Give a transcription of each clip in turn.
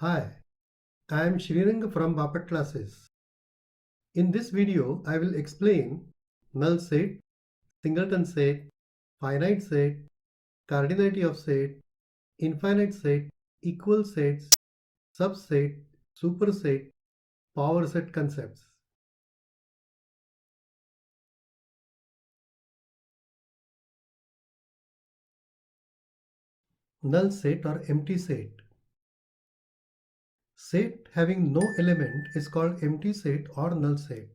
Hi, I am Srirang from Bapat Classes. In this video, I will explain null set, singleton set, finite set, cardinality of set, infinite set, equal sets, subset, superset, power set concepts. Null set or empty set. Set having no element is called empty set or null set.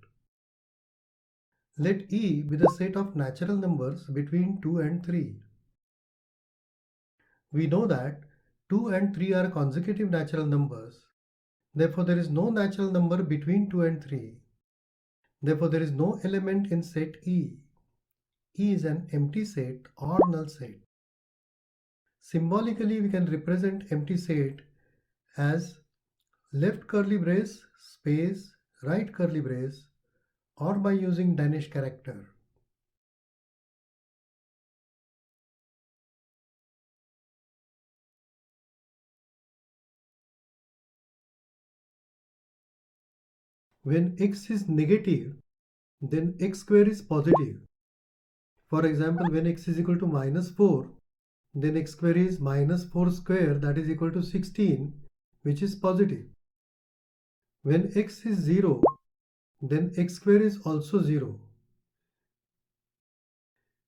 Let E be the set of natural numbers between 2 and 3. We know that 2 and 3 are consecutive natural numbers. Therefore, there is no natural number between 2 and 3. Therefore, there is no element in set E. E is an empty set or null set. Symbolically, we can represent empty set as left curly brace, space, right curly brace, or by using Danish character. When x is negative, then x square is positive. For example, when x is equal to minus 4, then x square is minus 4 square, that is equal to 16, which is positive. When x is 0, then x square is also 0.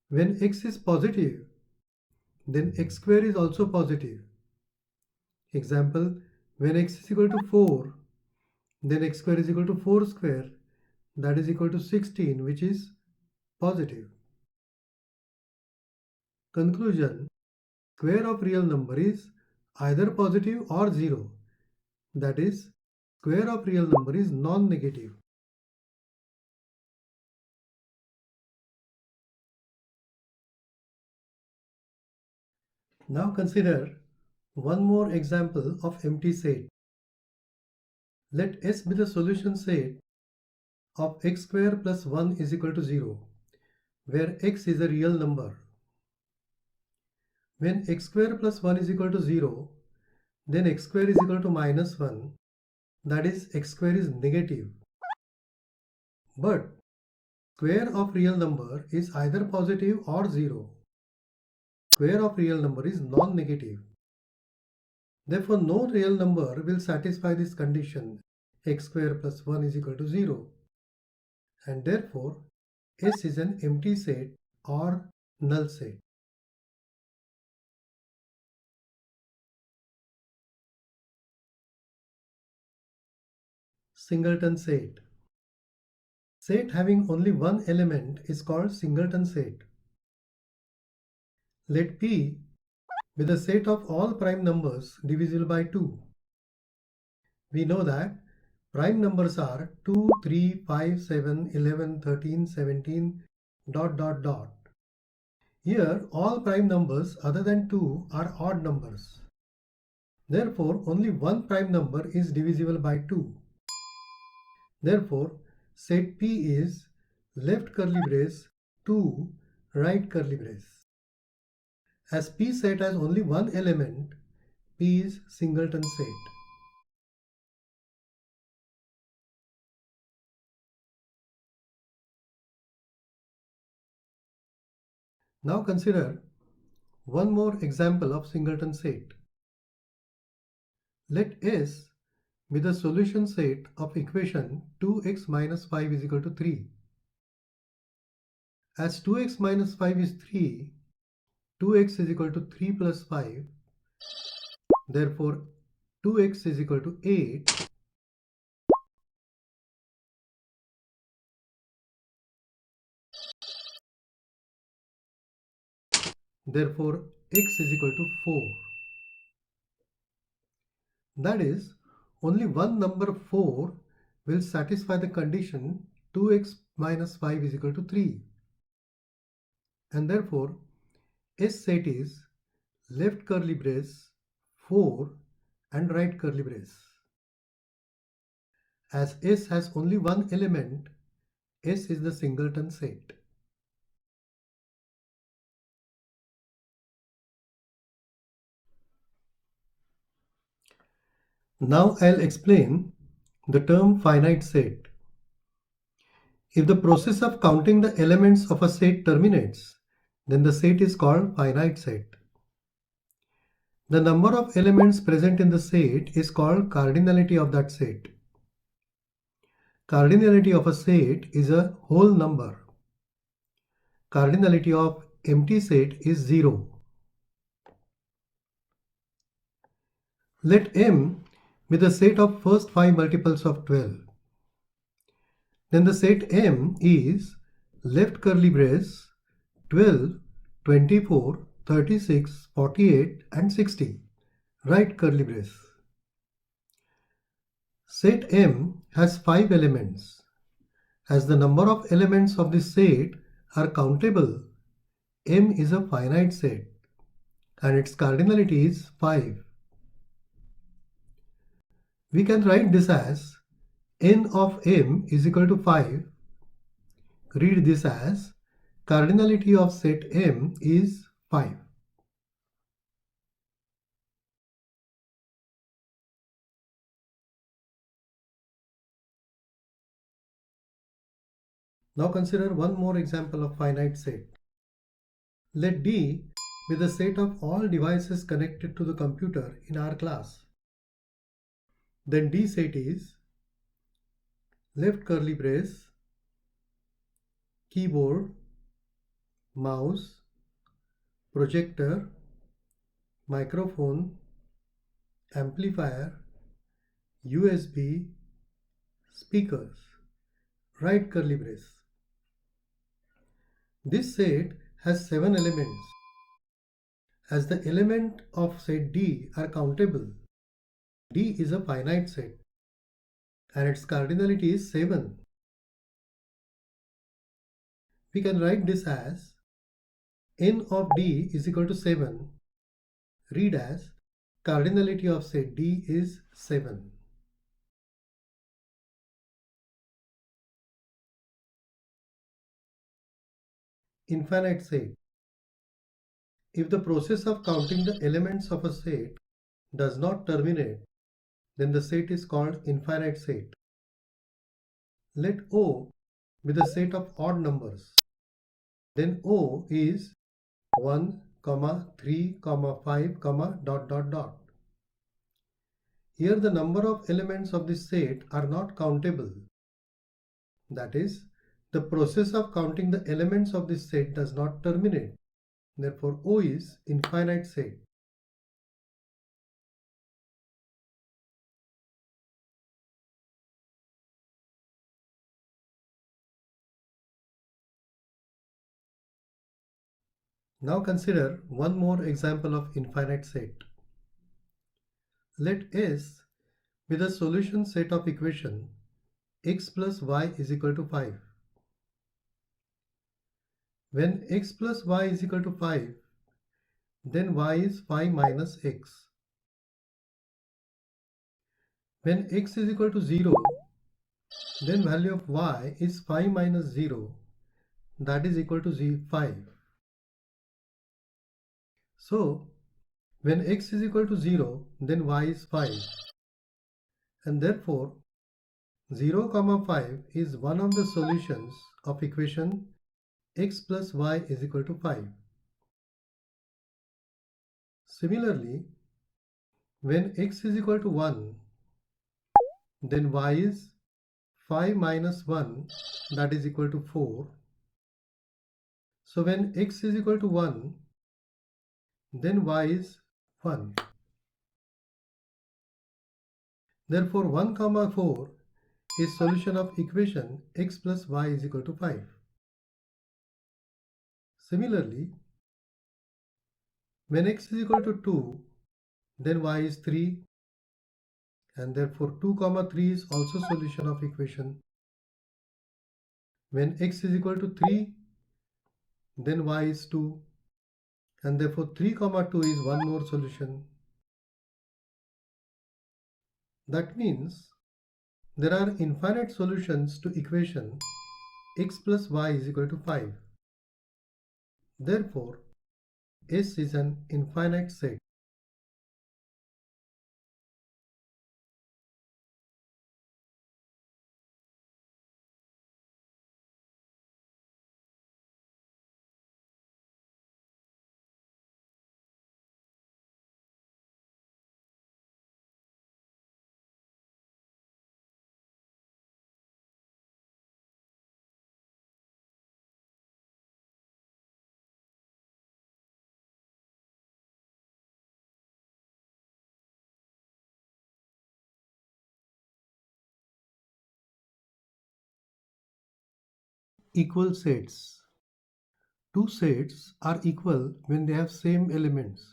When x is positive, then x square is also positive. Example, when x is equal to 4, then x square is equal to 4 square, that is equal to 16, which is positive. Conclusion: square of real number is either positive or 0. That is, square of real number is non-negative. Now consider one more example of empty set. Let S be the solution set of x square plus 1 is equal to 0, where x is a real number. When x square plus 1 is equal to 0, then x square is equal to minus 1, that is x square is negative. But square of real number is either positive or 0. Square of real number is non-negative. Therefore, no real number will satisfy this condition, x square plus 1 is equal to 0. And therefore, S is an empty set or null set. Singleton set. Set having only one element is called singleton set. Let P be the set of all prime numbers divisible by 2. We know that prime numbers are 2, 3, 5, 7, 11, 13, 17, ... Here all prime numbers other than 2 are odd numbers. Therefore, only one prime number is divisible by 2. Therefore, set P is left curly brace 2 right curly brace. As P set has only one element, P is singleton set. Now consider one more example of singleton set. Let S be the solution set of equation 2x minus 5 is equal to 3. As 2x minus 5 is 3, 2x is equal to 3 plus 5. Therefore, 2x is equal to 8. Therefore, x is equal to 4. That is, only one number 4 will satisfy the condition 2x minus 5 is equal to 3. And therefore, S set is left curly brace 4 and right curly brace. As S has only one element, S is the singleton set. Now I'll explain the term finite set. If the process of counting the elements of a set terminates, then the set is called finite set. The number of elements present in the set is called cardinality of that set. Cardinality of a set is a whole number. Cardinality of empty set is 0. Let M be the set of first 5 multiples of 12. Then the set M is left curly brace 12, 24, 36, 48 and 60. Right curly brace. Set M has 5 elements. As the number of elements of this set are countable, M is a finite set and its cardinality is 5. We can write this as n of M is equal to 5. Read this as cardinality of set M is 5. Now consider one more example of finite set. Let D be the set of all devices connected to the computer in our class. Then D set is left curly brace, keyboard, mouse, projector, microphone, amplifier, USB, speakers, right curly brace. This set has 7 elements. As the element of set D are countable, D is a finite set and its cardinality is 7. We can write this as n of D is equal to 7. Read as cardinality of set D is 7. Infinite set. If the process of counting the elements of a set does not terminate, then the set is called infinite set. Let O be the set of odd numbers. Then O is 1, 3, 5, dot dot dot. Here the number of elements of this set are not countable. That is, the process of counting the elements of this set does not terminate. Therefore, O is infinite set. Now consider one more example of infinite set. Let S be the solution set of equation x plus y is equal to 5. When x plus y is equal to 5, then y is 5 minus x. When x is equal to 0, then value of y is 5 minus 0, that is equal to 5. So, when x is equal to 0, then y is 5. And therefore, 0, 5 is one of the solutions of equation x plus y is equal to 5. Similarly, when x is equal to 1, then y is 5 minus 1, that is equal to 4. So when x is equal to 1, then y is 1. Therefore 1, 4 is solution of equation x plus y is equal to 5. Similarly, when x is equal to 2, then y is 3, and therefore 2, 3 is also solution of equation. When x is equal to 3, then y is 2, and therefore 3, 2 is one more solution. That means there are infinite solutions to equation x plus y is equal to 5. Therefore, S is an infinite set. equal sets. Two sets are equal when they have same elements.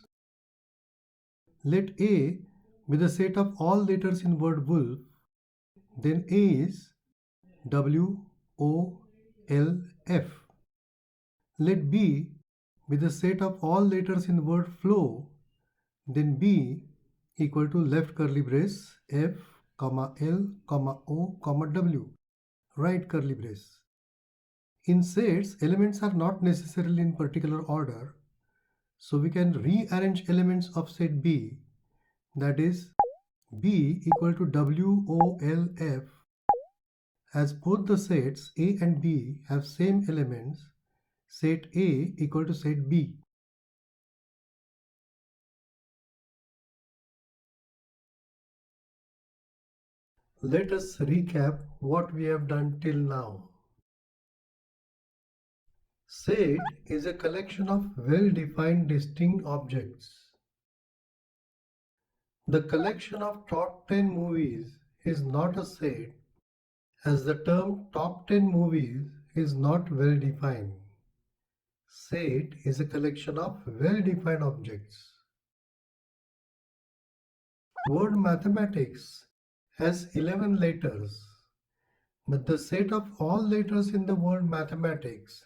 Let A be the set of all letters in word wolf, then A is WOLF. Let B be the set of all letters in word flow, then B equal to left curly brace F, L, O, W, right curly brace. In sets, elements are not necessarily in particular order, so we can rearrange elements of set B, that is B equal to WOLF, as both the sets A and B have same elements, set A equal to set B. Let us recap what we have done till now. Set is a collection of well-defined distinct objects. The collection of top 10 movies is not a set, as the term top 10 movies is not well defined. Set is a collection of well-defined objects. Word mathematics has 11 letters, but the set of all letters in the word mathematics,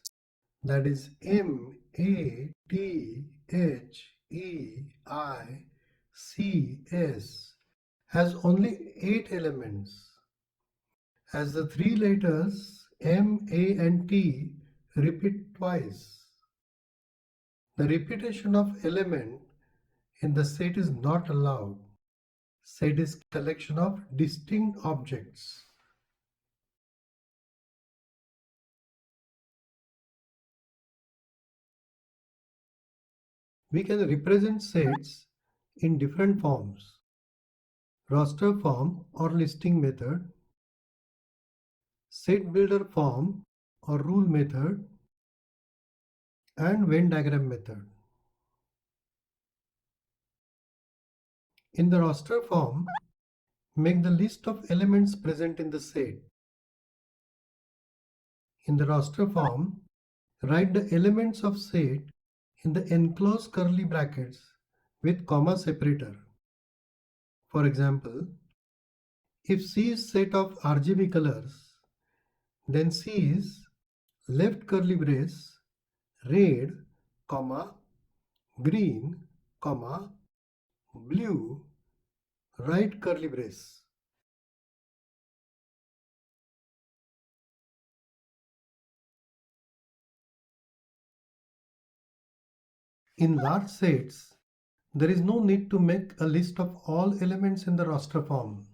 that is M, A, T, H, E, I, C, S, has only 8 elements, as the three letters M, A and T repeat twice. The repetition of element in the set is not allowed. Set is collection of distinct objects. We can represent sets in different forms: roster form or listing method, set builder form or rule method, and Venn diagram method. In the roster form, make the list of elements present in the set. In the roster form, write the elements of set in the enclosed curly brackets with comma separator. For example, if C is set of RGB colors, then C is left curly brace red, comma, green, comma, blue, right curly brace. In large sets, there is no need to make a list of all elements in the roster form.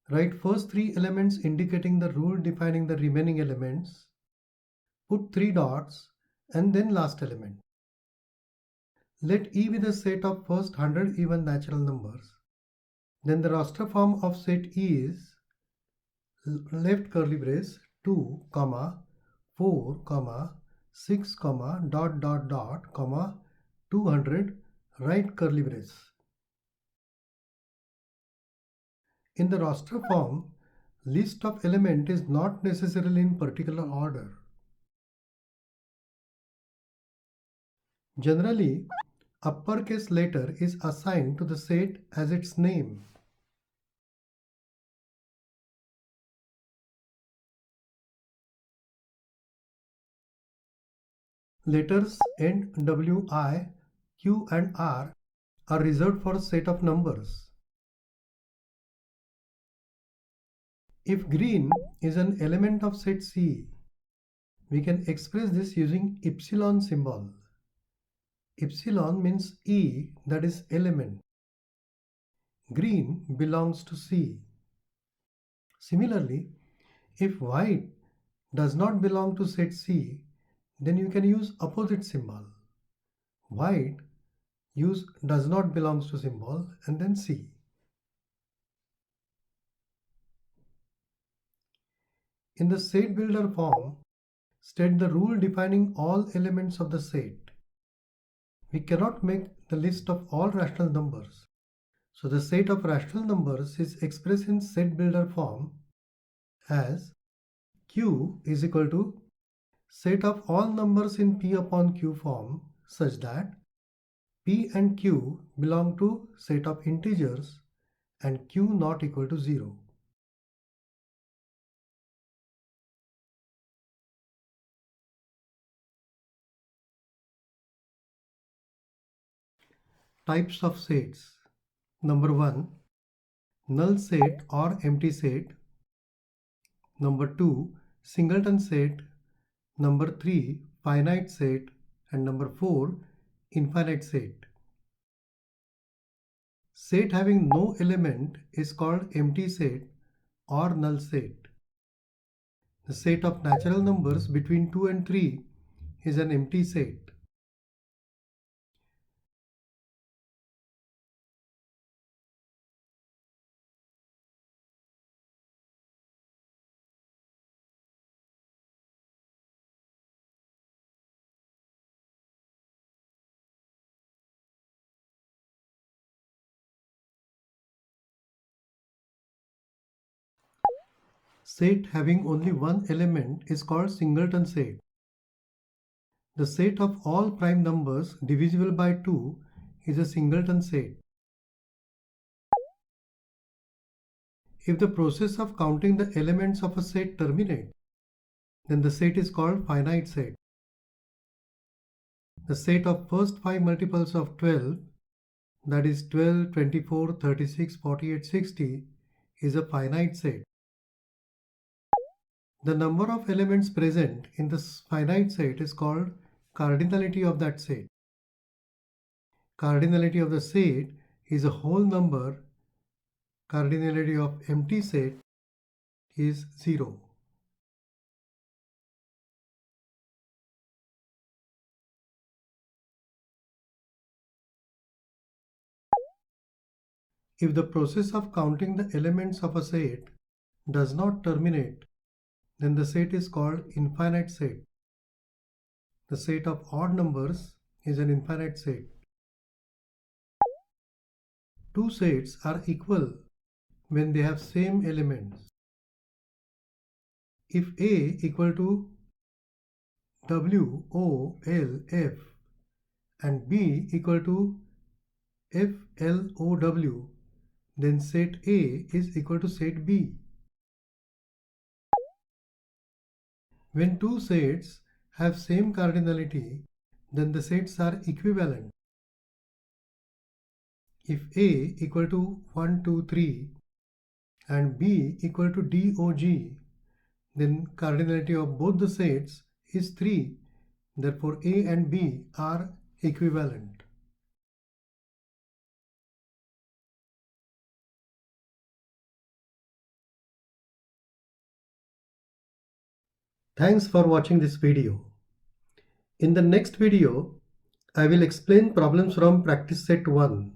Write first 3 elements indicating the rule defining the remaining elements, put 3 dots, and then last element. Let E be the set of first 100 even natural numbers. Then the roster form of set E is left curly brace 2, 4, 6, dot, 200, right curly brace. In the roster form, list of element is not necessarily in particular order. Generally, uppercase letter is assigned to the set as its name. Letters N, W, I, Q and R are reserved for a set of numbers. If green is an element of set C, we can express this using epsilon symbol. Epsilon means E, that is element. Green belongs to C. Similarly, if white does not belong to set C, then you can use opposite symbol. White use does not belongs to symbol and then C. In the set builder form, state the rule defining all elements of the set. We cannot make the list of all rational numbers. So the set of rational numbers is expressed in set builder form as Q is equal to set of all numbers in P upon Q form such that P and Q belong to set of integers and Q not equal to 0. Types of sets. Number 1, null set or empty set. Number 2, singleton set. Number 3, finite set. And number 4, infinite set. Set having no element is called empty set or null set. The set of natural numbers between 2 and 3 is an empty set. Set having only one element is called singleton set. The set of all prime numbers divisible by 2 is a singleton set. If the process of counting the elements of a set terminates, then the set is called finite set. The set of first 5 multiples of 12, that is 12, 24, 36, 48, 60, is a finite set. The number of elements present in this finite set is called cardinality of that set. Cardinality of the set is a whole number. Cardinality of empty set is 0. If the process of counting the elements of a set does not terminate, then the set is called infinite set. The set of odd numbers is an infinite set. Two sets are equal when they have same elements. If A equal to W, O, L, F and B equal to F, L, O, W, then set A is equal to set B. When two sets have same cardinality, then the sets are equivalent. If A equal to 1, 2, 3 and B equal to DOG, then cardinality of both the sets is 3. Therefore, A and B are equivalent. Thanks for watching this video. In the next video, I will explain problems from practice set 1.